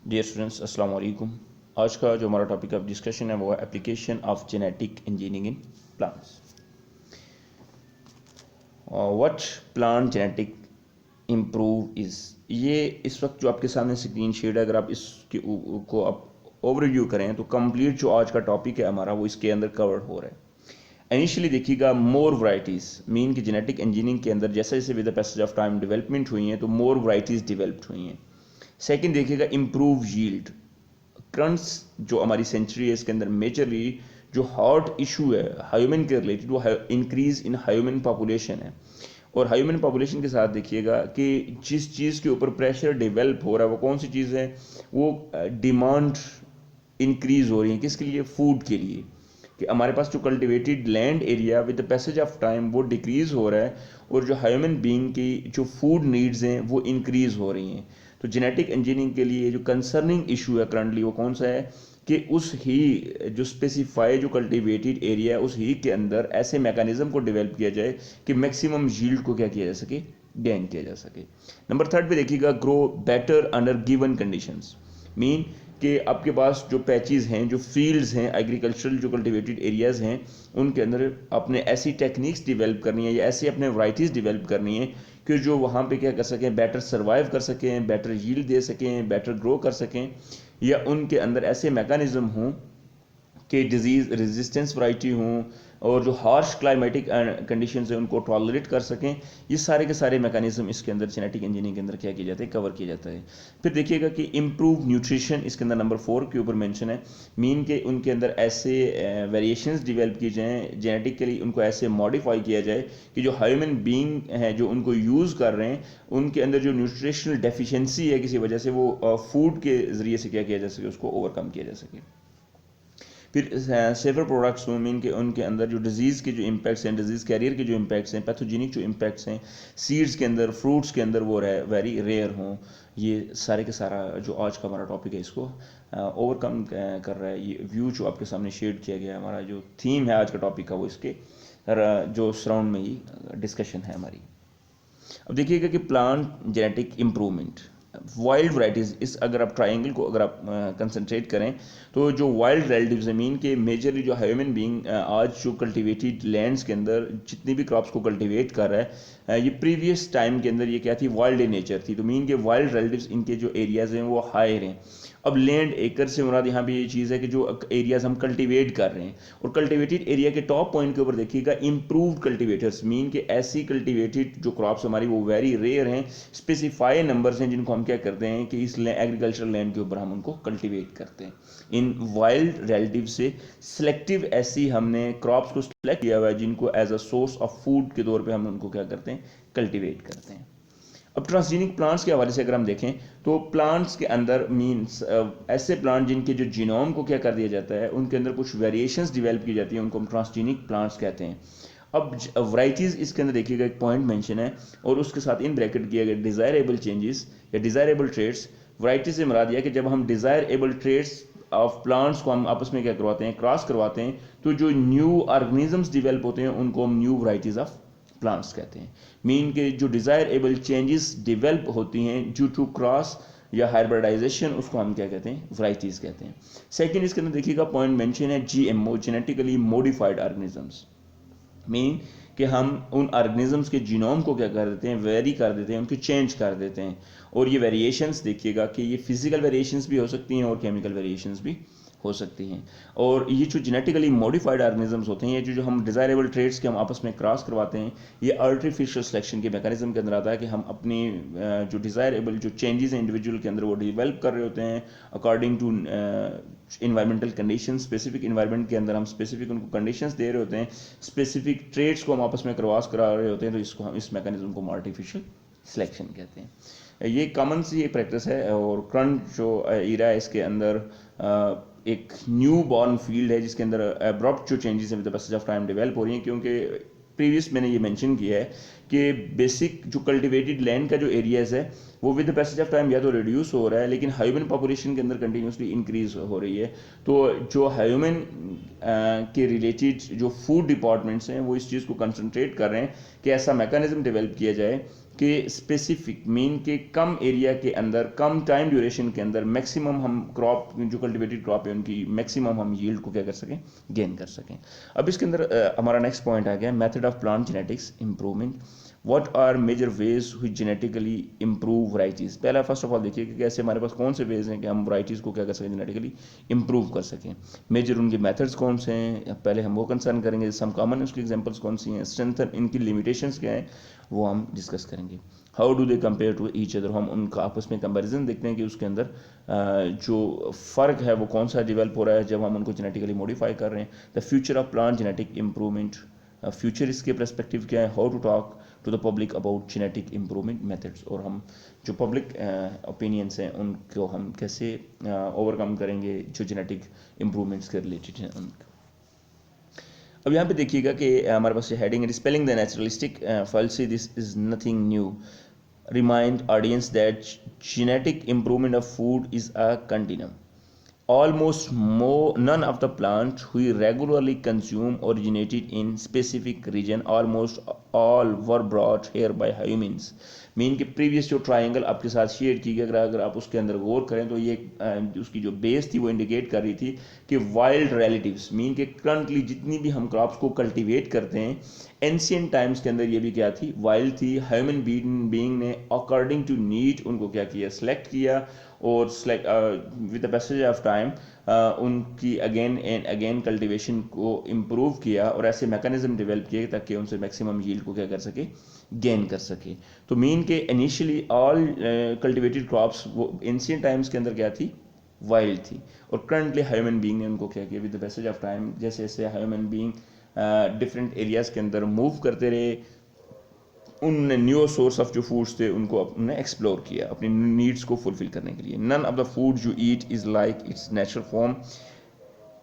Dear students अस्सलाम वालेकुम। आज का जो हमारा टॉपिक ऑफ डिस्कशन है वो है application of genetic engineering in plants. What plant genetic improve is, ये इस वक्त जो आपके सामने स्क्रीन शेड है, अगर आप इसके को आप ओवरव्यू करें तो कंप्लीट जो आज का टॉपिक है हमारा वो इसके अंदर कवर हो रहा है। इनिशियली देखिएगा मोर वैरायटीज़ मीन कि जेनेटिक इंजीनियरिंग के अंदर जैसे जैसे with the passage of time development हुई हैं तो मोर वैरायटीज़ डेवलप्ड हुई हैं। सेकंड देखिएगा इम्प्रूव यील्ड। करंट्स जो हमारी सेंचुरी है इसके अंदर मेजरली जो हॉट इशू है ह्यूमन के रिलेटेड वो इंक्रीज इन ह्यूमन पॉपुलेशन है। और ह्यूमन पॉपुलेशन के साथ देखिएगा कि जिस चीज़ के ऊपर प्रेशर डेवलप हो रहा है वो कौन सी चीज़ है, वो डिमांड इंक्रीज हो रही है किसके लिए, फूड के लिए। कि हमारे पास जो cultivated land area with the passage of time वो डिक्रीज हो रहा है और जो ह्यूमन बीइंग की जो फूड नीड्स हैं वो इंक्रीज हो रही हैं। तो जेनेटिक इंजीनियरिंग के लिए जो कंसर्निंग इशू है करंटली वो कौन सा है कि उस ही जो स्पेसिफाई जो कल्टिवेटेड एरिया है उस ही के अंदर ऐसे मैकेनिज्म को डेवलप किया जाए कि मैक्सिमम यील्ड को क्या किया जा सके, गेन किया जा सके। नंबर थर्ड पे देखिएगा grow better under given conditions. Mean कि आपके पास जो पैचेस हैं, जो फील्ड्स हैं, एग्रीकल्चरल जो कल्टिवेटेड एरियाज़ हैं उनके अंदर अपने ऐसी टेक्निक्स डेवलप करनी है या ऐसी अपने वैराइटीज़ डेवलप करनी है कि जो वहाँ पे क्या कर सकें, बेटर सर्वाइव कर सकें, बेटर यील्ड दे सकें, बेटर ग्रो कर सकें, या उनके अंदर ऐसे मैकेनिज्म हों कि डिजीज़ रेजिस्टेंस वैरायटी हों और जो हार्श क्लाइमेटिक कंडीशंस है उनको टॉलरेट कर सकें। ये सारे के सारे मैकेनिज्म इसके अंदर जेनेटिक इंजीनियरिंग के अंदर क्या किया जाता है, कवर किया जाता है। फिर देखिएगा कि इम्प्रूव न्यूट्रिशन इसके अंदर नंबर 4 के ऊपर मेंशन है। मीन के उनके अंदर ऐसे वेरिएशंस डेवलप की जाएँ जेनेटिकली, उनको ऐसे मॉडिफाई किया जाए कि जो ह्यूमन बीइंग है जो उनको यूज़ कर रहे हैं उनके अंदर जो न्यूट्रिशनल डेफिशिएंसी है किसी वजह से वो फूड के ज़रिए से क्या किया जा सके, उसको ओवरकम किया जा सके। फिर सेवर प्रोडक्ट्स में मीन के उनके अंदर जो डिजीज़ के जो इम्पैक्ट्स हैं, डिजीज़ कैरियर के जो इम्पैक्ट्स हैं, पैथोजेनिक जो इम्पैक्ट्स हैं सीड्स के अंदर, फ्रूट्स के अंदर वो वेरी रेयर हों। ये सारे के सारा जो आज का हमारा टॉपिक है इसको ओवरकम कर रहा है। ये व्यू जो आपके सामने शेयर किया गया है, हमारा जो थीम है आज का टॉपिक का वो इसके जो सराउंड में ही डिस्कशन है हमारी। अब देखिएगा कि plant genetic improvement wild varieties, इस अगर आप ट्राइंगल को अगर आप कंसंट्रेट करें तो जो वाइल्ड रिलेटिव ज़मीन के मेजरली जो ह्यूमन बीइंग आज जो कल्टिवेटेड लैंड्स के अंदर जितनी भी क्रॉप्स को कल्टिवेट कर रहा है, ये प्रीवियस टाइम के अंदर ये क्या थी, वाइल्ड इन नेचर थी। तो मीन के वाइल्ड रिलेटिव्स इनके जो एरियाज़ हैं वो हायर हैं। अब लैंड एकड़ से मुराद यहाँ पे ये चीज़ है कि जो एरियाज़ हम कल्टिवेट कर रहे हैं, और कल्टिवेटेड एरिया के टॉप पॉइंट के ऊपर देखिएगा इम्प्रूव्ड कल्टिवेटर्स। मीन के ऐसी कल्टिवेटेड जो क्रॉप्स हमारी वो वेरी रेयर हैं, स्पेसिफाई नंबर्स हैं जिनको हम क्या करते हैं कि इस एग्रीकल्चरल लैंड के ऊपर हम उनको कल्टिवेट करते हैं। इन वाइल्ड रिलेटिव से सिलेक्टिव ऐसी हमने क्रॉप्स को सिलेक्ट किया हुआ है जिनको as a source of food के तौर पर हम उनको क्या करते हैं, कल्टिवेट करते हैं। अब ट्रांसजेनिक प्लांट्स के हवाले से अगर हम देखें तो प्लांट्स के अंदर मीन्स ऐसे प्लांट जिनके जो जीनोम को क्या कर दिया जाता है, उनके अंदर कुछ वेरिएशंस डेवलप की जाती हैं, उनको हम ट्रांसजेनिक प्लांट्स कहते हैं। अब वैराइटीज़ इसके अंदर देखिएगा एक पॉइंट मेंशन है और उसके साथ इन ब्रैकेट किया गया डिज़ायरेबल चेंजेस या डिज़ायरेबल ट्रेड्स। वैराइटी से मुराद यह कि जब हम डिज़ायरेबल ट्रेड्स ऑफ प्लांट्स को हम आपस में क्या करवाते हैं, क्रॉस करवाते हैं, तो जो न्यू ऑर्गेनिजम्स डेवलप होते हैं उनको हम न्यू वैराइटीज़ ऑफ प्लांट्स कहते हैं। मीन के जो डिज़ायरेबल चेंजेस डेवलप होती हैं ड्यू टू क्रॉस या हाइब्रिडाइजेशन, उसको हम क्या कहते हैं, वैराइटीज़ कहते हैं। सेकंड इसके अंदर देखिएगा पॉइंट मेंशन है GMO, genetically modified organisms. Mean कि हम उन ऑर्गेनिजम्स के जीनोम को क्या कर देते हैं, वेरी कर देते हैं, उनको चेंज कर देते हैं। और ये वेरिएशंस देखिएगा कि ये फिजिकल वेरिएशंस भी हो सकती हैं और केमिकल वेरिएशंस भी हो सकती हैं। और ये जो जेनेटिकली मॉडिफाइड ऑर्गेनिजम्स होते हैं, ये जो हम डिज़ायरेबल ट्रेड्स के हम आपस में क्रॉस करवाते हैं, ये आर्टिफिशियल सिलेक्शन के मैकेनिज्म के अंदर आता है कि हम अपनी जो डिज़ायरेबल जो चेंजेस हैं इंडिविजुअल के अंदर वो डेवलप कर रहे होते हैं according to environmental condition. Specific environment के अंदर हम स्पेसिफिक उनको कंडीशंस दे रहे होते हैं, स्पेसिफिक ट्रेड्स को हम आपस में क्रॉस करा रहे होते हैं, तो इसको हम इस मैकेनिज्म को आर्टिफिशियल सिलेक्शन कहते हैं। ये कॉमन सी एक प्रैक्टिस है और करंट जो ईरा है इसके अंदर एक न्यू बॉर्न फील्ड है जिसके अंदर अब्रप्ट जो चेंजेस हैं with the passage of time develop हो रही हैं। क्योंकि प्रीवियस मैंने ये मेंशन किया है कि बेसिक जो कल्टिवेटेड लैंड का जो एरियाज है वो with the passage of time या तो रिड्यूस हो रहा है, लेकिन ह्यूमन पॉपुलेशन के अंदर कंटिन्यूसली इंक्रीज हो रही है। तो जो ह्यूमन के रिलेटेड जो फूड डिपार्टमेंट्स हैं वो इस चीज़ को कंसंट्रेट कर रहे हैं कि ऐसा मैकेनिज्म डेवलप किया जाए कि स्पेसिफिक मीन के कम एरिया के अंदर कम टाइम ड्यूरेशन के अंदर मैक्सिमम हम क्रॉप जो कल्टिवेटेड क्रॉप है उनकी मैक्सिमम हम यील्ड को क्या कर सकें, गेन कर सकें। अब इसके अंदर हमारा नेक्स्ट पॉइंट आ गया method of plant genetics improvement. What are major ways हुई जेनेटिकली इंप्रूव वराइटीज़। पहला फर्स्ट ऑफ ऑल देखिए कि कैसे हमारे पास कौन से वेज हैं कि हम वराइटीज़ को क्या कर सकें, जेनेटिकली इंप्रूव कर सकें। मेजर उनके मेथड्स कौन से हैं, पहले हम वो कंसर्न करेंगे। सम कॉमन उसकी एग्जांपल्स कौन सी हैं, स्ट्रेंथ इनकी लिमिटेशंस क्या हैं, वो हम डिस्कस करेंगे। How do they compare to each other, हम उनका आपस में कंपैरिजन देखते हैं कि उसके अंदर जो फ़र्क है वो कौन सा डेवलप हो रहा है जब हम उनको जेनेटिकली मॉडिफाई कर रहे हैं। The future of plant genetic improvement, future इसके पर्सपेक्टिव क्या है। How to talk to the public about genetic improvement methods, और हम जो पब्लिक ओपिनियंस हैं उनको हम कैसे ओवरकम करेंगे जो जेनेटिक इम्प्रूवमेंट्स के रिलेटेड हैं उनको। अब यहाँ पे देखिएगा कि हमारे पास हेडिंग है spelling the naturalistic falsies this is nothing new, remind audience that genetic improvement of food is a continuum. Almost none of the plants we regularly consume originated in specific region. Almost all were brought here by humans. Mean के previous जो triangle आपके साथ share की गई, अगर आप उसके अंदर गौर करें तो ये उसकी जो बेस थी वो इंडिकेट कर रही थी कि वाइल्ड रिलेटिव्स मीन के करंटली जितनी भी हम क्रॉप्स को कल्टीवेट करते हैं एंशियंट टाइम्स के अंदर ये भी क्या थी, वाइल्ड थी। ह्यूमन बीइंग ने अकॉर्डिंग टू नीड उनको क्या किया, सेलेक्ट किया और with the passage of time उनकी अगेन एंड अगेन कल्टीवेशन को इम्प्रूव किया और ऐसे मैकेनिज्म डेवलप किए ताकि उनसे मैक्सिमम यील्ड को क्या कर सके, गेन कर सके। तो मीन के इनिशियली ऑल कल्टीवेटेड क्रॉप्स वो एंशिएंट टाइम्स के अंदर क्या थी, वाइल्ड थी, और करंटली ह्यूमन बीइंग ने उनको क्या किया, with the passage of time जैसे जैसे ह्यूमन बीइंग डिफरेंट एरियाज के अंदर मूव करते रहे, उनने न्यू सोर्स ऑफ जो फूड्स थे उनको उन्होंने एक्सप्लोर किया अपनी नीड्स को फुलफिल करने के लिए। None of the food you eat is like its natural form.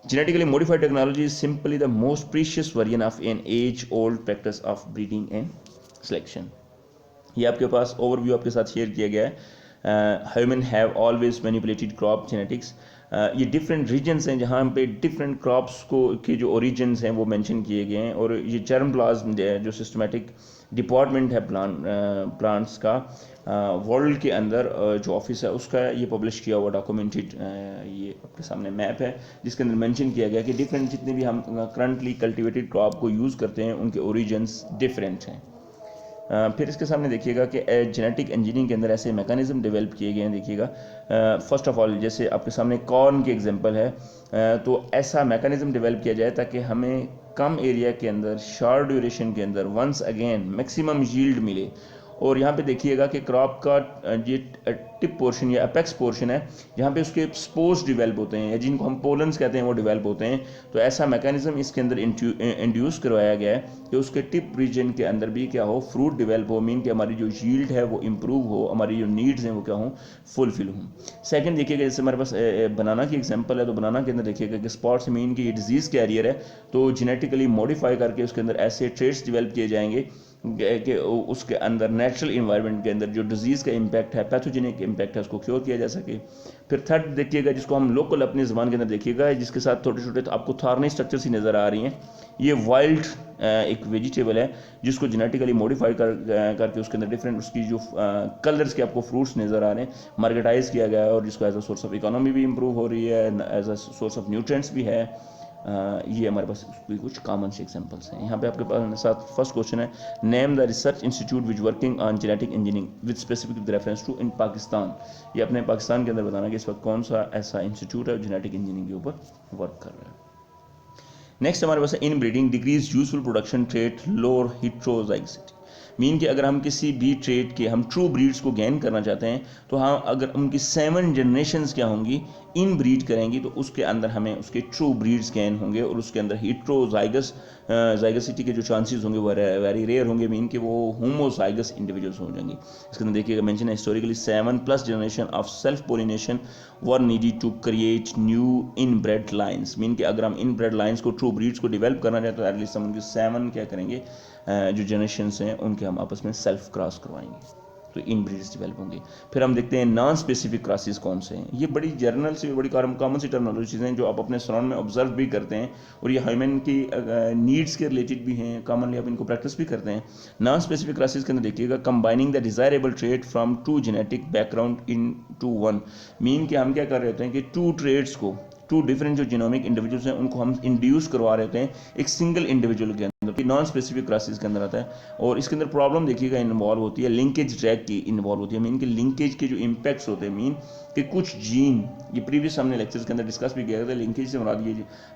Genetically modified technology is simply the most precious version of an age-old practice of breeding and selection. ये आपके पास overview आपके साथ share किया गया है। Human have always manipulated crop genetics. ये different regions हैं जहाँ पे डिफरेंट क्रॉप्स को के जो ओरिजिन्स हैं वो मेंशन किए गए हैं, और ये जर्मप्लाज्म जो सिस्टमेटिक डिपार्टमेंट है प्लांट्स का वर्ल्ड के अंदर जो ऑफिस है उसका ये पब्लिश किया हुआ डॉक्यूमेंटेड ये आपके सामने मैप है जिसके अंदर मेंशन किया गया कि डिफरेंट जितने भी हम करंटली कल्टीवेटेड क्रॉप को यूज़ करते हैं उनके ओरिजिन्स डिफरेंट हैं। फिर इसके सामने देखिएगा कि जेनेटिक इंजीनियरिंग के अंदर ऐसे मैकेनिज्म डेवलप किए गए हैं। देखिएगा फर्स्ट ऑफ ऑल जैसे आपके सामने कॉर्न की एग्जांपल है, तो ऐसा मैकेनिज्म डेवलप किया जाए ताकि हमें कम एरिया के अंदर शॉर्ट ड्यूरेशन के अंदर वंस अगेन मैक्सिमम यील्ड मिले। और यहाँ पे देखिएगा कि क्रॉप का ये टिप पोर्शन या अपेक्स पोर्शन है जहाँ पे उसके स्पोर्स डेवलप होते हैं या जिनको हम पोलन्स कहते हैं वो डेवलप होते हैं। तो ऐसा मैकेनिज्म इसके अंदर इंड्यूस करवाया गया है कि उसके टिप रीजन के अंदर भी क्या हो, फ्रूट डेवलप हो, मीन कि हमारी जो यील्ड है वो इम्प्रूव हो, हमारी जो नीड्स हैं वो क्या हो, फुलफिल हों। सेकंड देखिएगा जैसे हमारे पास बनाना की एग्जांपल है, तो बनाना के अंदर देखिएगा कि स्पॉट्स मीन कि ये डिजीज़ कैरियर है, तो जेनेटिकली मॉडिफाई करके उसके अंदर ऐसे ट्रेट्स डेवलप किए जाएंगे कि उसके अंदर नेचुरल इन्वायरमेंट के अंदर जो डिजीज़ का इम्पैक्ट है, पैथोजेनिक इम्पैक्ट है, उसको क्योर किया जा सके। फिर थर्ड देखिएगा जिसको हम लोकल अपनी ज़बान के अंदर देखिएगा जिसके साथ छोटे छोटे आपको थारनी स्ट्रक्चर सी नज़र आ रही हैं, ये वाइल्ड एक वेजिटेबल है जिसको जेनेटिकली मॉडिफाई करके उसके अंदर डिफरेंट उसकी जो कलर्स के आपको फ्रूट्स नज़र आ रहे हैं मार्केटाइज किया गया है, और जिसको as a source of economy भी इंप्रूव हो रही है, as a source of nutrients भी है। ये हमारे पास कुछ कॉमन से एग्जांपल्स हैं। यहाँ पे आपके पास साथ फर्स्ट क्वेश्चन है, name the research institute which working on genetic engineering with specific with reference to in Pakistan. ये अपने पाकिस्तान के अंदर बताना कि इस वक्त कौन सा ऐसा इंस्टीट्यूट है जेनेटिक इंजीनियरिंग के ऊपर वर्क कर रहा है। नेक्स्ट हमारे पास है inbreeding decreases useful production trait lower heterozygosity. Mean कि अगर हम किसी भी ट्रेड के हम ट्रू ब्रीड्स को गेन करना चाहते हैं तो हाँ अगर उनकी 7 जनरेशन्स क्या होंगी इन ब्रीड करेंगी तो उसके अंदर हमें उसके ट्रू ब्रीड्स गेन होंगे और उसके अंदर जाइगसिटी के जो चांसेस होंगे वो वेरी रेयर होंगे, मीन कि वो होमोजाइगस इंडिविजुअल्स हो जाएंगे। इसके अंदर देखिएगा मेंशन है historically 7+ generation of self pollination were needed to create new inbred lines. Mean कि अगर हम इन ब्रेड लाइन्स को ट्रू ब्रीड्स को डेवलप करना चाहते तो एटलीस्ट हम उनकी 7 क्या करेंगे जो जनरेशन्स हैं उनके हम आपस में सेल्फ क्रॉस करवाएंगे। तो इनब्रीड्स डेवलप होंगे। फिर हम देखते हैं नॉन स्पेसिफिक क्रॉसेस कौन से हैं। ये बड़ी जर्नल से बड़ी कॉमन सी टर्मिनोलॉजी चीज़ें हैं जो आप अपने सराउंड में ऑब्जर्व भी करते हैं और ये ह्यूमन की नीड्स के रिलेटेड भी हैं, कॉमनली आप इनको प्रैक्टिस भी करते हैं। नॉन स्पेसिफिक क्रॉसेस के अंदर देखिएगा combining the desirable trait from two genetic background into one, mean कि हम क्या कर रहे होते हैं कि टू ट्रेड्स को, टू डिफरेंट जो जीनोमिक इंडिविजुअल्स हैं उनको हम इंड्यूस करवा रहे होते हैं एक सिंगल इंडिविजुअल के अंदर, नॉन स्पेसिफिक क्रॉसेस के अंदर आता है। और इसके अंदर प्रॉब्लम देखिएगा इन्वॉल्व होती है, लिंकेज ड्रैग की इन्वॉल्व होती है, मीन कि लिंकेज के जो इम्पैक्ट्स होते हैं, मीन कि कुछ जीन, ये प्रीवियस हमने लेक्चर्स के अंदर डिस्कस भी किया था, लिंकेज से मुराद ये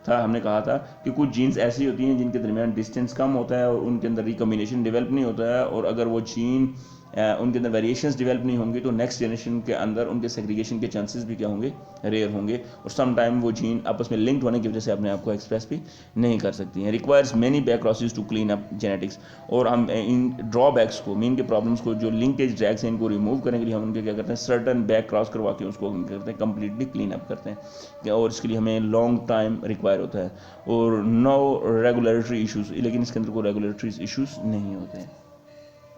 था, हमने कहा था कि कुछ जीन्स ऐसी होती हैं जिनके दरमियान डिस्टेंस कम होता है और उनके अंदर रिकॉम्बिनेशन डेवलप नहीं होता है, और अगर वो जीन उनके अंदर वेरिएशंस डेवलप नहीं होंगी तो नेक्स्ट जनरेशन के अंदर उनके सेग्रीगेशन के चांसेस भी क्या होंगे, रेयर होंगे, और सम टाइम वो जीन आपस में लिंक्ड होने की वजह से अपने आप को एक्सप्रेस भी नहीं कर सकती हैं। Requires many back crosses to clean up genetics, और हम इन ड्रॉबैक्स को, मीन के प्रॉब्लम्स को, जो लिंकेज ड्रैग्स हैं, इनको रिमूव करने के लिए हम उनके क्या करते हैं, सर्टन बैक क्रॉस करवा के उसको हम करते हैं कंप्लीटली क्लीन अप करते हैं, और इसके लिए हमें लॉन्ग टाइम रिक्वायर होता है और नो रेगुलेटरी इशूज़, लेकिन इसके अंदर कोई रेगुलेटरी इशूज़ नहीं होते हैं।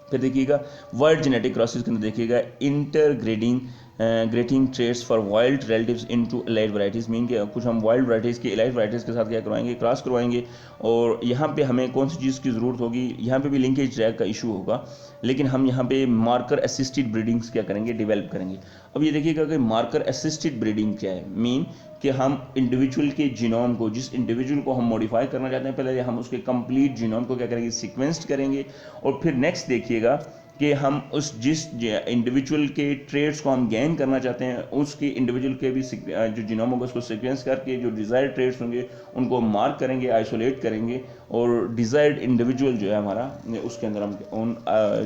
फिर देखिएगा वाइल्ड जेनेटिक क्रॉसेस के अंदर देखिएगा intergrading grating traits for wild relatives into allied varieties, mean के कुछ हम वाइल्ड वैराइटीज़ के एलाइड वैराइटीज़ के साथ क्या करवाएंगे, क्रॉस करवाएंगे, और यहाँ पे हमें कौन सी चीज़ की ज़रूरत होगी, यहाँ पे भी लिंकेज ड्रैग का इशू होगा, लेकिन हम यहाँ पे मार्कर असिस्टेड ब्रीडिंग्स क्या करेंगे, डेवलप करेंगे। अब ये देखिएगा कि मार्कर असिस्टेड ब्रीडिंग क्या है, मीन कि हम इंडिविजुअल के जीनोम को, जिस इंडिविजुअल को हम मॉडिफाई करना चाहते हैं, पहले हम उसके कंप्लीट जीनोम को क्या करेंगे, सीक्वेंस्ड करेंगे, और फिर नेक्स्ट देखिएगा कि हम उस जिस इंडिविजुअल के ट्रेड्स को हम गेन करना चाहते हैं उसके इंडिविजुअल के भी जो जीनोम होगा उसको सीक्वेंस करके जो डिज़ायर्ड ट्रेड्स होंगे उनको मार्क करेंगे, आइसोलेट करेंगे, और डिज़ायर्ड इंडिविजुअल जो है हमारा उसके अंदर हम उन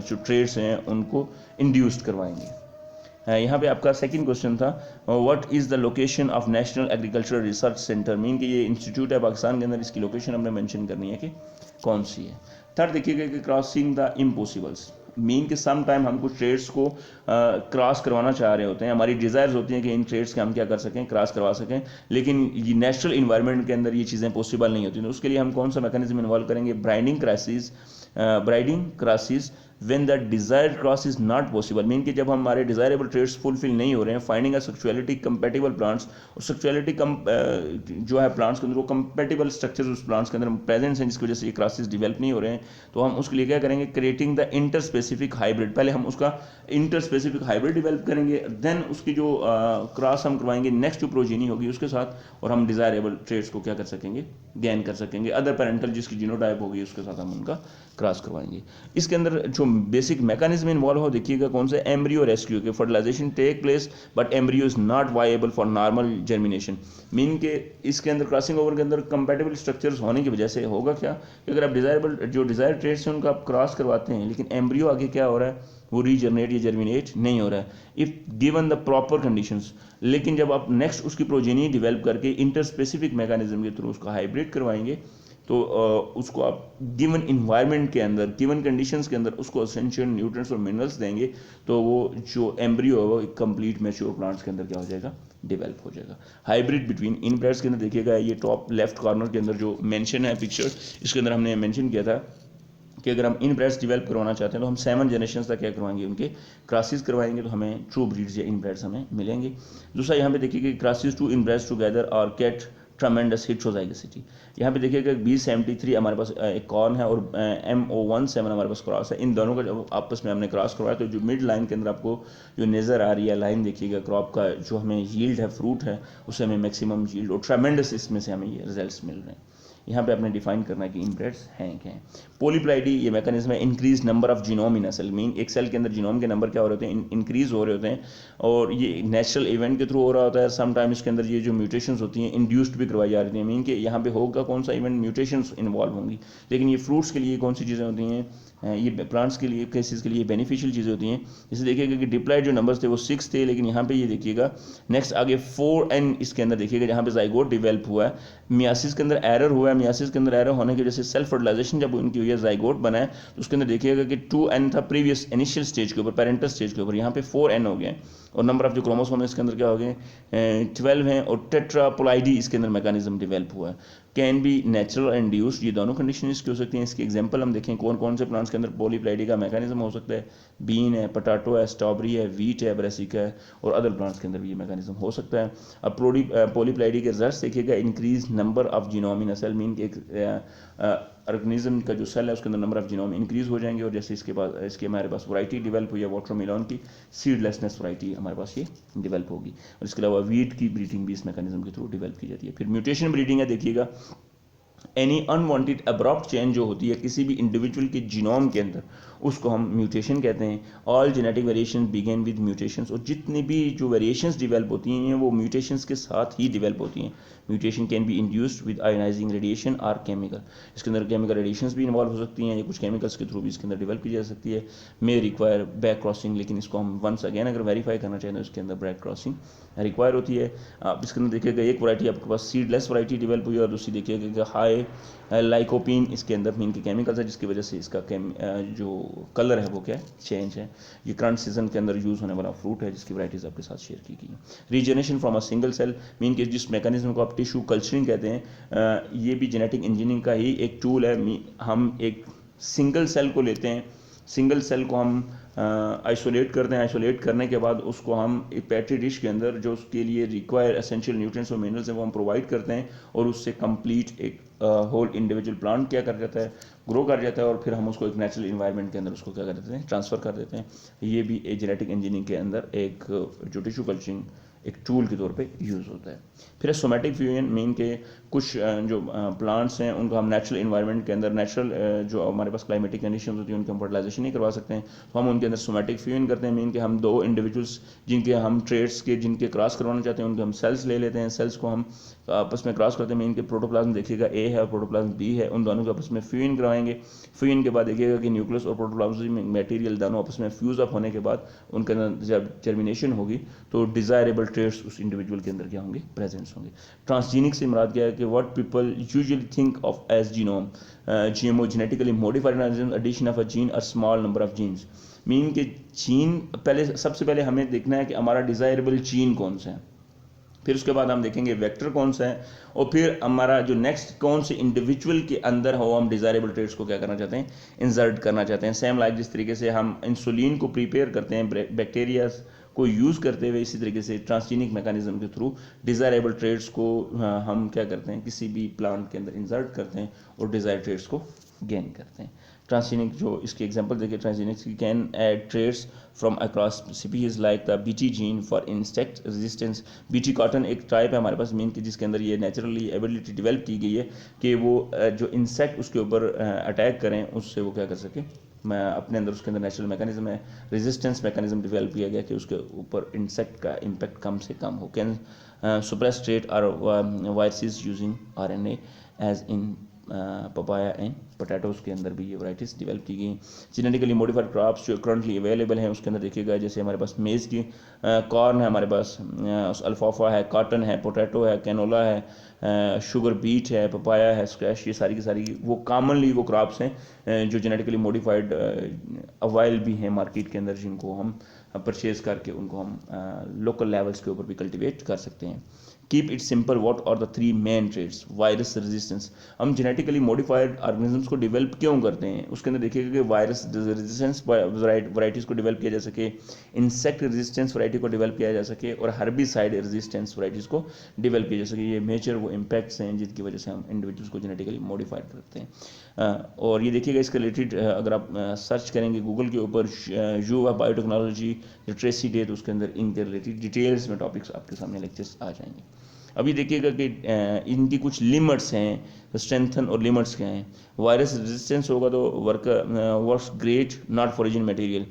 जो ट्रेड्स हैं उनको इंड्यूस्ड करवाएंगे। यहाँ पे आपका सेकंड क्वेश्चन था, what is the location of national agricultural research centre, mean कि ये इंस्टीट्यूट है पाकिस्तान के अंदर, इसकी लोकेशन हमने मेंशन करनी है कि कौन सी है। थर्ड देखिएगा कि क्रॉसिंग द इम्पॉसिबल्स, मीन कि सम टाइम हम कुछ ट्रेड्स को क्रॉस करवाना चाह रहे होते हैं, हमारी डिज़ायर्स होती हैं कि इन ट्रेड्स के हम क्या कर सकें, क्रॉस करवा सकें, लेकिन ये नेचुरल इन्वायरमेंट के अंदर ये चीज़ें पॉसिबल नहीं होती, तो उसके लिए हम कौन सा मैकेनिज्म इन्वॉल्व करेंगे, bridging crosses when the desired cross is not possible, mean कि जब हमारे डिज़ायरेबल ट्रेड्स फुलफिल नहीं हो रहे हैं, finding a sexuality compatible plants, और सेक्सुअलिटी जो है प्लांट्स के अंदर वो कंपेटिबल स्ट्रक्चर्स उस प्लांट्स के अंदर प्रेजेंस हैं जिसकी वजह से ये क्रॉसेस डेवलप नहीं हो रहे हैं, तो हम उसके लिए क्या करेंगे, creating the inter specific hybrid, पहले हम उसका इंटर स्पेसिफिक हाइब्रिड डेवलप करेंगे, देन उसकी जो क्रॉस हम करवाएंगे नेक्स्ट जो प्रोजीनी होगी उसके साथ, और हम डिज़ायरेबल ट्रेड्स को क्या कर सकेंगे, गेन कर सकेंगे, अदर पेरेंटल जिसकी जीनोटाइप होगी उसके साथ हम उनका क्रॉस करवाएंगे। इसके अंदर जो बेसिक मैकेनिज्म इन्वॉल्व हो देखिएगा कौन से, एम्ब्रियो रेस्क्यू के, fertilization take place but embryo is not viable for normal germination, mean के इसके अंदर क्रॉसिंग ओवर के अंदर कंपेटिबल स्ट्रक्चर्स होने की वजह से होगा क्या कि अगर आप डिज़ायर ट्रेड्स हैं उनका आप क्रॉस करवाते हैं, लेकिन एम्ब्रियो आगे क्या हो रहा है, वो रीजनरेट या जर्मिनेट नहीं हो रहा है if given the proper conditions, लेकिन जब आप नेक्स्ट उसकी प्रोजेनी डेवलप करके इंटर स्पेसिफिक मैकेनिज्म के थ्रू उसका हाइब्रिड करवाएंगे तो उसको आप गिवन इन्वायरमेंट के अंदर, गिवन कंडीशंस के अंदर उसको एसेंशियल न्यूट्रिएंट्स और मिनरल्स देंगे, तो वो जो एम्ब्रियो है वो एक कंप्लीट मैच्योर प्लांट्स के अंदर क्या हो जाएगा, डेवलप हो जाएगा। हाइब्रिड बिटवीन इनब्रेड्स के अंदर देखिएगा ये टॉप लेफ्ट कॉर्नर के अंदर जो मेंशन है पिक्चर, इसके अंदर हमने मेंशन किया था कि अगर हम इनब्रेड्स डेवलप करवाना चाहते हैं तो हम 7 जनरेशन तक क्या करवाएंगे, उनके क्रॉसेस करवाएंगे, तो हमें ट्रू ब्रीड्स या इनब्रेड्स हमें मिलेंगे। दूसरा यहाँ पे देखिए क्रॉसेस टू इनब्रेड्स टुगेदर और गेट ट्रमेंडस हेटेरोजाइगोसिटी, यहाँ पे देखिएगा B73 हमारे पास एक कॉर्न है और MO17 हमारे पास क्रॉस है, इन दोनों का जब आपस में हमने क्रॉस करवाया तो जो मिड लाइन के अंदर आपको जो नज़र आ रही है लाइन देखिएगा क्रॉप का जो हमें यील्ड है, फ्रूट है, उससे हमें मैक्सिमम यील्ड और ट्रमेंडस इसमें से हमें ये रिजल्ट्स मिल रहे हैं। यहाँ पे आपने डिफाइन करना है कि इनब्रेड्स हैं क्या हैं। पॉलीप्लाइडी ये मैकेनिज्म है, increase number of genome in a cell, mean एक सेल के अंदर जीनोम के नंबर क्या हो रहे होते हैं, इंक्रीज हो रहे होते हैं, और ये नेचुरल इवेंट के थ्रू हो रहा होता है। सम टाइम इसके अंदर ये जो म्यूटेशंस होती हैं इंड्यूस्ड भी करवाई जा रही हैं, मीन कि यहाँ पे होगा कौन सा इवेंट, म्यूटेशंस इन्वॉल्व होंगी, लेकिन ये फ्रूट्स के लिए कौन सी चीज़ें होती हैं, ये प्लांट्स के लिए केसेस के लिए बेनिफिशियल चीज़ें होती हैं। जैसे देखिएगा कि डिप्लॉयड जो नंबर्स थे वो 6 थे, लेकिन यहाँ पे ये देखिएगा नेक्स्ट आगे 4n इसके अंदर देखिएगा जहाँ पे जाइगोट डेवलप हुआ है, मियासिस के अंदर एरर हुआ है, मियासिस के अंदर एरर होने की वजह से सेल्फ फर्टिलाइजेशन जब उनकी हुई है जाइगोट बना है, तो उसके अंदर देखिएगा कि 2n था प्रीवियस इनिशियल स्टेज के ऊपर, पेरेंटल स्टेज के ऊपर, यहाँ पे 4n हो गया है। और नंबर ऑफ जो क्रोमोसोम है इसके अंदर क्या हो गए 12 हैं, और टेट्रापोलाइडी इसके अंदर मैकेनिज्म डेवलप हुआ है। Can be natural and induced, ये दोनों कंडीशन इसकी हो सकती हैं। इसकी एग्जांपल हम देखें कौन कौन से प्लांट्स के अंदर पॉलीप्लाइडी का मैकेनिज्म हो सकता है। बीन है, पोटैटो है, स्ट्रॉबेरी है, वीट है, ब्रेसिका है, और अदर प्लांट्स के अंदर भी ये मैकेनिज्म हो सकता है। अब पॉलीप्लाइडी के रिजल्ट देखिएगा, increase number of genome in a cell, mean एक ऑर्गेनिज्म का जो सेल है उसके अंदर नंबर ऑफ जीनोम इंक्रीज हो जाएंगे, और जैसे इसके हमारे पास वैरायटी डेवलप हुई है वाटरमेलन की, सीडलेसनेस वैरायटी हमारे पास ये डेवलप होगी। और इसके अलावा वीट की ब्रीडिंग भी इस मैकेनिज्म के थ्रू डेवलप की जाती है। फिर म्यूटेशन ब्रीडिंग है, देखिएगा एनी अनवांटेड अब्रप्ट चेंज जो होती है किसी भी इंडिविजुअल के जीनोम के अंदर, उसको हम म्यूटेशन कहते हैं। All genetic variation begin with mutations, और जितनी भी जो वेरिएशंस डेवलप होती हैं वो म्यूटेशंस के साथ ही डेवलप होती हैं। Mutation can be induced with ionizing radiation or chemical, इसके अंदर केमिकल रेडिएशंस भी इन्वॉल्व हो सकती हैं, या कुछ केमिकल्स के थ्रू भी इसके अंदर डेवलप की जा सकती है। मे रिक्वायर बैक क्रॉसिंग, लेकिन इसको हम वंस अगेन अगर वेरीफाई करना चाहें तो इसके अंदर बैक क्रॉसिंग रिक्वायर होती है। आप इसके अंदर देखिएगा एक वैरायटी आपके पास सीडलेस वैरायटी डेवलप हुई है, और दूसरी देखिएगा हाई लाइकोपिन इसके अंदर मीन के केमिकल्स है, जिसकी वजह से इसका जो कलर है वो क्या है, चेंज है। ये करंट सीजन के अंदर यूज़ होने वाला फ्रूट है, जिसकी वैराइटीज़ आपके साथ शेयर की गई है। Regeneration from a single cell, mean के जिस मैकेनिज्म को आप टिश्यू कल्चरिंग कहते हैं, ये भी जेनेटिक इंजीनियरिंग का ही एक टूल है। हम एक सिंगल सेल को लेते हैं, सिंगल सेल को हम आइसोलेट करते हैं, आइसोलेट करने के बाद उसको हम एक पेट्री डिश के अंदर जो उसके लिए रिक्वायर एसेंशियल न्यूट्रिएंट्स और मिनरल्स हैं वो हम प्रोवाइड करते हैं, और उससे कंप्लीट एक होल इंडिविजुअल प्लांट क्या कर जाता है, ग्रो कर जाता है, और फिर हम उसको एक नेचुरल इन्वायरमेंट के अंदर उसको क्या कर देते हैं, ट्रांसफ़र कर देते हैं। ये भी एक जेनेटिक इंजीनियरिंग के अंदर एक जो टिश्यू कल्चरिंग एक टूल के तौर पे यूज़ होता है। फिर सोमेटिक फ्यूजन, मीन के कुछ जो प्लांट्स हैं उनको हम नेचुरल इन्वायरमेंट के अंदर, नेचुरल जो हमारे पास क्लाइमेटिक कंडीशन होती है उनकी हम फर्टिलाइजेशन नहीं करवा सकते हैं, तो हम उनके अंदर सोमेटिक फ्यूजन करते हैं। मीन के हम दो इंडिविजुअल्स जिनके हम ट्रेड्स के जिनके क्रॉस करवाना चाहते हैं उनके हम सेल्स ले लेते हैं, सेल्स को हम आपस में क्रॉस करते हैं। मीन के प्रोटोप्लाज्म देखिएगा ए है और प्रोटोप्लाज्म बी है, उन दोनों को आपस में फ्यूजन करवाएंगे। फ्यूजन के बाद देखिएगा कि न्यूक्लियस और प्रोटोप्लाज्म मटेरियल दोनों आपस में फ्यूज अप होने के बाद उनके अंदर जब जर्मिनेशन होगी तो डिज़ायरेबल ट्रेड्स उस इंडिविजुअल के अंदर क्या होंगे, प्रेजेंस होंगे। ट्रांसजीनिक से मुराद क्या है कि what people usually think of as genome, GMO genetically modified organism, addition of a gene और small number of genes. Mean के जीन पहले, सबसे पहले हमें देखना है कि हमारा डिज़ायरेबल जीन कौन सा है, फिर उसके बाद हम देखेंगे वेक्टर कौन सा है, और फिर हमारा जो नेक्स्ट कौन से इंडिविजुअल के अंदर हो हम डिज़ायरेबल ट्रेट्स को क्या करना चाहते हैं, इंसर्ट करना चाहते हैं। सेम लाइक जिस तरीके से हम इंसुलिन को प्रिपेयर करते हैं बैक्टीरिया को यूज़ करते हुए, इसी तरीके से ट्रांसजीनिक मैकेनिज्म के थ्रू डिज़ायरेबल ट्रेट्स को हम क्या करते हैं, किसी भी प्लांट के अंदर इंसर्ट करते हैं और डिज़ायर ट्रेट्स को गेन करते हैं। ट्रांसजीनिक जो इसकी एग्जांपल देखिए, transgenic can add traits from across species like the BT gene for insect resistance. BT cotton एक टाइप है हमारे पास मीन की, जिसके अंदर ये नेचुरली एबिलिटी डेवलप की गई है कि वो जो इंसेक्ट उसके ऊपर अटैक करें उससे वो क्या कर सके, मैं अपने अंदर उसके अंदर नेचुरल मैकेनिज्म है, रेजिस्टेंस मैकेनिज्म डेवलप किया गया कि उसके ऊपर इंसेक्ट का इम्पैक्ट कम से कम हो। Can suppress trait or viruses using RNA as in papaya and potatoes के अंदर भी ये वैराइटीज़ डेवलप की गई। जेनेटिकली मॉडिफाइड क्रॉप्स जो करंटली अवेलेबल हैं उसके अंदर देखिएगा, जैसे हमारे पास मेज़ की कॉर्न है, हमारे पास अल्फाफा है, कॉटन है, पोटैटो है, कैनोला है, शुगर बीट है, पपाया है, स्क्वैश, ये सारी की सारी वो कॉमनली वो क्रॉप्स हैं जो जेनेटिकली मॉडिफाइड अवेल भी हैं मार्केट के अंदर, जिनको हम परचेज करके उनको हम लोकल लेवल्स के ऊपर भी कल्टिवेट कर सकते हैं। Keep it simple, what are the three main traits. Virus resistance, हम जेनेटिकली मॉडिफाइड ऑर्गेनिजम्स को डेवलप क्यों करते हैं, उसके अंदर देखिएगा कि वायरस रेजिस्टेंस वैराइटीज़ को डेवलप किया जा सके, इंसेक्ट रेजिस्टेंस वैरायटी को डेवलप किया जा सके, और हर्बिसाइड रेजिस्टेंस वैराइटीज़ को डेवलप किया जा सके। ये मेजर वो इम्पैक्ट्स हैं जिनकी वजह से हम इंडिविजुअल्स को जेनेटिकली मॉडिफाइड करते हैं। और ये देखिएगा इसके रिलेटेड अगर आप सर्च करेंगे गूगल के ऊपर you of biotechnology literacy day, तो उसके अंदर इनके रिलेटेड डिटेल्स में टॉपिक्स आपके सामने लेक्चर्स आ जाएंगे। अभी देखिएगा कि इनकी कुछ लिमिट्स हैं, स्ट्रेंथन और लिमिट्स क्या हैं। वायरस रेजिस्टेंस होगा तो works great not for original material.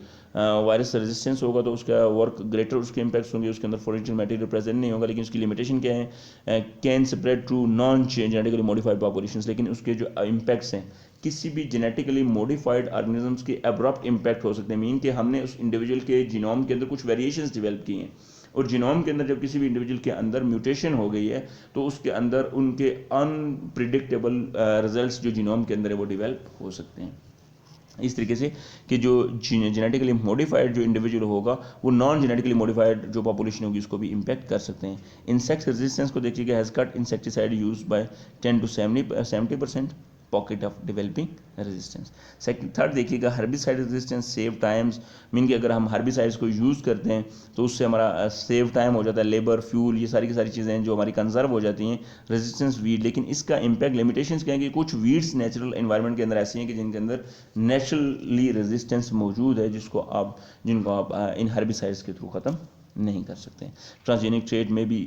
Virus resistance होगा तो उसका वर्क ग्रेटर उसके इम्पैक्ट्स होंगे, उसके अंदर ओरिजिनल मटेरियल प्रेजेंट नहीं होगा, लेकिन उसकी लिमिटेशन क्या है, can spread to non genetically modified populations, लेकिन उसके जो इम्पैक्ट्स हैं किसी भी जेनेटिकली मॉडिफाइड ऑर्गेनिजम्स के अब्रप्ट इम्पैक्ट हो सकते हैं। मीन कि हमने उस इंडिविजुअल के जीनोम के अंदर कुछ वेरिएशंस डेवलप किए हैं, और जीनोम के अंदर जब किसी भी इंडिविजुअल के अंदर म्यूटेशन हो गई है तो उसके अंदर उनके अनप्रिडिक्टेबल रिजल्ट्स जो जीनोम के अंदर है वो डेवलप हो सकते हैं। इस तरीके से कि जो जेनेटिकली मॉडिफाइड जो इंडिविजुअल होगा वो नॉन जेनेटिकली मॉडिफाइड जो पॉपुलेशन होगी उसको भी इम्पैक्ट कर सकते हैं। इंसेक्ट रेजिस्टेंस को देखिएगा, has cut insecticide use by 10 to 70% pocket of developing resistance. Second third देखिएगा, herbicide resistance save times, mean कि अगर हम हर्बिसाइड्स को यूज़ करते हैं तो उससे हमारा सेव टाइम हो जाता है, लेबर फ्यूल ये सारी की सारी चीज़ें हैं जो हमारी कंजर्व हो जाती हैं। रेजिस्टेंस वीड, लेकिन इसका इम्पैक्ट लिमिटेशंस क्या है कि कुछ वीड्स नेचुरल एनवायरनमेंट के अंदर ऐसी हैं कि जिनके अंदर नेचुरली रेजिस्टेंस मौजूद है जिनको आप इन हर्बिसाइड्स के थ्रू ख़त्म नहीं कर सकते। ट्रांसजेनिक ट्रेड में भी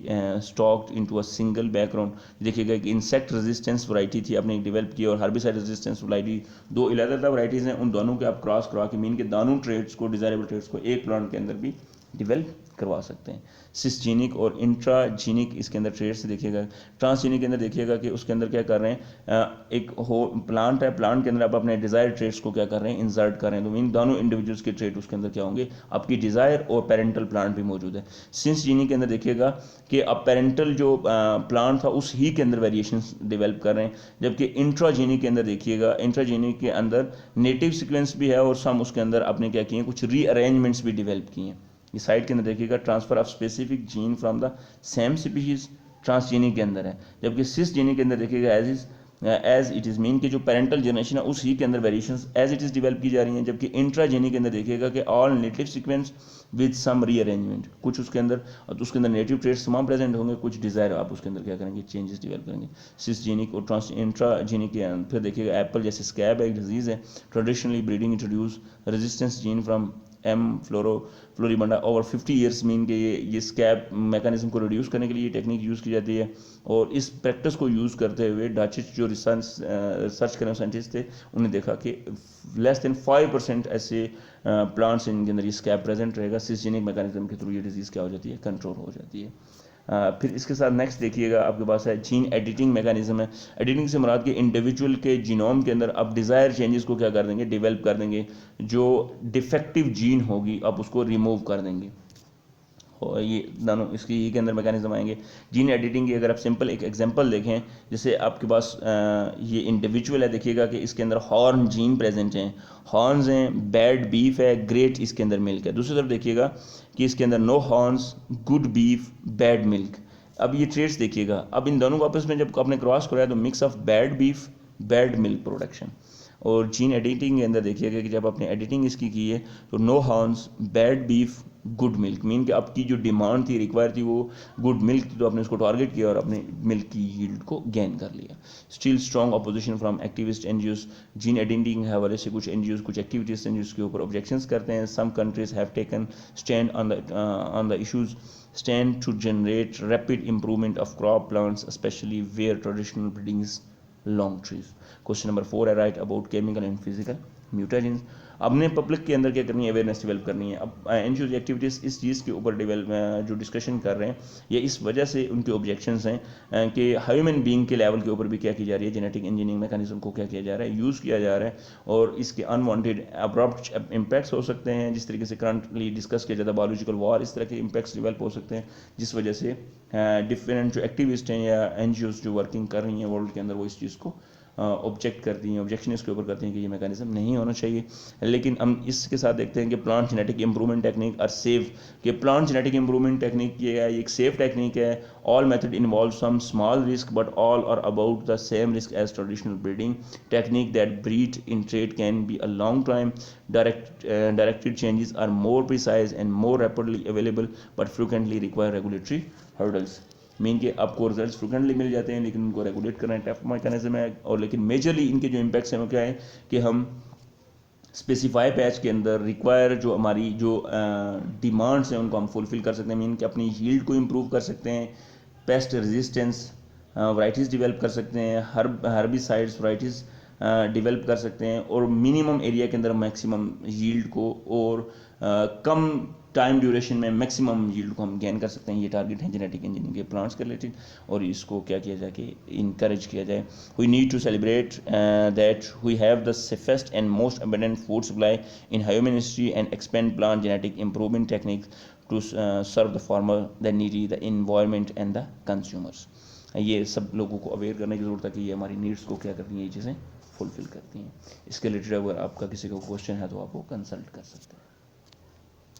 stocked into a single background. देखिएगा कि इंसेक्ट रेजिस्टेंस वैरायटी थी आपने डेवलप की और हर्बिसाइड रेजिस्टेंस वैरायटी, दो अलग-अलग वैरायटीज़ हैं, उन दोनों के आप क्रॉस करवा के मीन के दोनों ट्रेड्स को, डिज़ायरेबल ट्रेड्स को एक प्लांट के अंदर भी डेवलप करवा सकते हैं। सिस्जेनिक और इंट्राजीनिक इसके अंदर ट्रेड्स देखिएगा। ट्रांसजेनिक के अंदर देखिएगा कि उसके अंदर क्या कर रहे हैं, एक हो प्लांट है, प्लांट के अंदर आप अपने डिज़ायर ट्रेड्स को क्या कर रहे हैं, इंसर्ट कर रहे हैं, तो इन दोनों इंडिविजुअल्स के ट्रेड उसके अंदर क्या होंगे, आपकी डिज़ायर और पेरेंटल प्लांट भी मौजूद है। सिंसजेनिक के अंदर देखिएगा कि अब पेरेंटल जो प्लांट था उस ही के अंदर वेरिएशन डेवलप कर रहे हैं, जबकि इंट्राजेनिक के अंदर देखिएगा, इंट्राजेनिक के अंदर नेटिव सीक्वेंस भी है और सम उसके अंदर आपने क्या किए हैं, कुछ रीअरेंजमेंट्स भी डेवलप किए हैं। इस साइड के अंदर देखिएगा transfer of specific gene from the same species transgenic के अंदर है, जबकि सिसजेनिक के अंदर देखिएगा एज इट इज़ मीन कि जो पेरेंटल जनरेशन है उसी के अंदर variations as it is develop की जा रही हैं, जबकि इंट्राजेनिक के अंदर देखिएगा कि all native sequence with some rearrangement, कुछ उसके अंदर तो उसके अंदर नेटिव ट्रेड्स तमाम प्रेजेंट होंगे, कुछ डिज़ायर आप उसके अंदर क्या करेंगे, चेंजेस डेवलप करेंगे। सिसजेनिक और इंट्राजेनिक के अंदर फिर देखिएगा एप्पल जैसे स्कैब एक डिजीज़ है, traditionally breeding introduce resistance gene from M floribunda over 50 years, mean के ये स्कैब मैकेनिज्म को रिड्यूस करने के लिए ये टेक्निक यूज़ की जाती है। और इस प्रैक्टिस को यूज़ करते हुए डाचिच जो रिसर्च करने साइंटिस्ट थे उन्हें देखा कि लेस देन 5% ऐसे प्लांट्स इनके अंदर ये स्कैब प्रेजेंट रहेगा, सिस्जेनिक मैकेनिज्म के थ्रू ये डिजीज़ क्या हो जाती है, कंट्रोल हो जाती है। फिर इसके साथ नेक्स्ट देखिएगा आपके पास है जीन एडिटिंग मैकेनिज्म है। एडिटिंग से मुराद के इंडिविजुअल के जीनोम के अंदर आप डिज़ायर चेंजेस को क्या कर देंगे, डेवलप कर देंगे, जो डिफेक्टिव जीन होगी आप उसको रिमूव कर देंगे। और ये दोनों इसकी के अंदर मैकेनिज्म आएंगे। जीन एडिटिंग की अगर आप सिंपल एक एग्जांपल देखें, जैसे आपके पास ये इंडिविजुअल है, देखिएगा कि इसके अंदर हॉर्न जीन प्रेजेंट हैं, हॉर्न्स हैं, बैड बीफ है, ग्रेट इसके अंदर मिल्क है। दूसरी तरफ देखिएगा कि इसके अंदर no horns, good beef, bad milk. अब ये ट्रेड्स देखिएगा, अब इन दोनों को आपस में जब आपने क्रॉस कराया तो mix of bad beef, bad milk production. और जीन एडिटिंग के अंदर देखिएगा कि जब आपने एडिटिंग इसकी की है तो no horns, bad beef, good milk, mean कि आपकी जो डिमांड थी, रिक्वायर थी वो गुड मिल्क थी, तो आपने उसको टारगेट किया और अपने मिल्क की यील्ड को गेन कर लिया। Still strong opposition from activist NGOs. Gene editing के हवाले से कुछ एनजीओज, कुछ एक्टिविटीज एनजीओज के ऊपर ऑब्जेक्शंस करते हैं। Some countries have taken stand on the issues stand to generate rapid improvement of crop plants, especially where traditional breeding is long trees. Question number 4 I write about chemical and physical mutagens. अपने public के अंदर क्या करनी है, awareness develop करनी है। अब NGO activities इस चीज़ के ऊपर डेवलप जो डिस्कशन कर रहे हैं, ये इस वजह से उनके ऑब्जेक्शंस हैं कि ह्यूमन बीइंग के लेवल के ऊपर भी क्या की जा रही है, जेनेटिक इंजीनियरिंग मैकेनिज्म को क्या किया जा रहा है, यूज़ किया जा रहा है, और इसके अनवांटेड अब्रप्ट इम्पैक्ट्स हो सकते हैं, जिस तरीके से करंटली डिस्कस किया जाता है बायोलॉजिकल वॉर, इस तरह के इम्पैक्ट्स डेवलप हो सकते हैं, जिस वजह से डिफरेंट जो एक्टिविस्ट हैं या एनजीओज जो वर्किंग कर रही हैं वर्ल्ड के अंदर वो इस चीज़ को ऑब्जेक्ट करती हैं, ऑब्जेक्शन इसके ऊपर करती हैं कि ये मैकेनिज्म नहीं होना चाहिए। लेकिन हम इसके साथ देखते हैं कि plant genetic improvement technique are safe, कि प्लांट जेनेटिक इंप्रूवमेंट टेक्निक ये है, एक सेफ टेक्निक है। All method involve some small risk but all are about the same risk as traditional breeding technique that breed in trait can be a long time. Directed changes are more precise and more rapidly available but frequently require regulatory hurdles. Mean के आपको results frequently मिल जाते हैं लेकिन उनको regulate करना tough mechanism है। और लेकिन मेजरली इनके जो इम्पैक्ट्स हैं वो क्या है कि हम स्पेसिफाई पैच के अंदर रिक्वायर जो हमारी जो डिमांड्स हैं उनको हम फुलफिल कर सकते हैं, मीन कि अपनी यील्ड को इम्प्रूव कर सकते हैं, पेस्ट रेजिस्टेंस वैराइटीज़ डेवलप कर सकते हैं, हर्बिसाइड्स वैराइटीज़ डेवलप कर सकते हैं, और मिनिमम एरिया के अंदर मैक्सिमम यील्ड को और कम टाइम ड्यूरेशन में मैक्सिमम यील्ड को हम गेन कर सकते हैं। ये टारगेट है जेनेटिक इंजीनियरिंग के प्लांट्स के रिलेटेड, और इसको क्या किया जाए कि इनकरेज किया जाए। We need to celebrate that we have the safest and most abundant food supply in human history and expand plant genetic improvement techniques to serve the farmer, the needy, the environment and the consumers. ये सब लोगों को aware करने की ज़रूरत है कि ये हमारी नीड्स को क्या करती हैं, ये चीज़ें फुलफ़िल करती हैं। इसके रिलेटेड अगर आपका किसी को क्वेश्चन है तो आप वो कंसल्ट कर सकते हैं।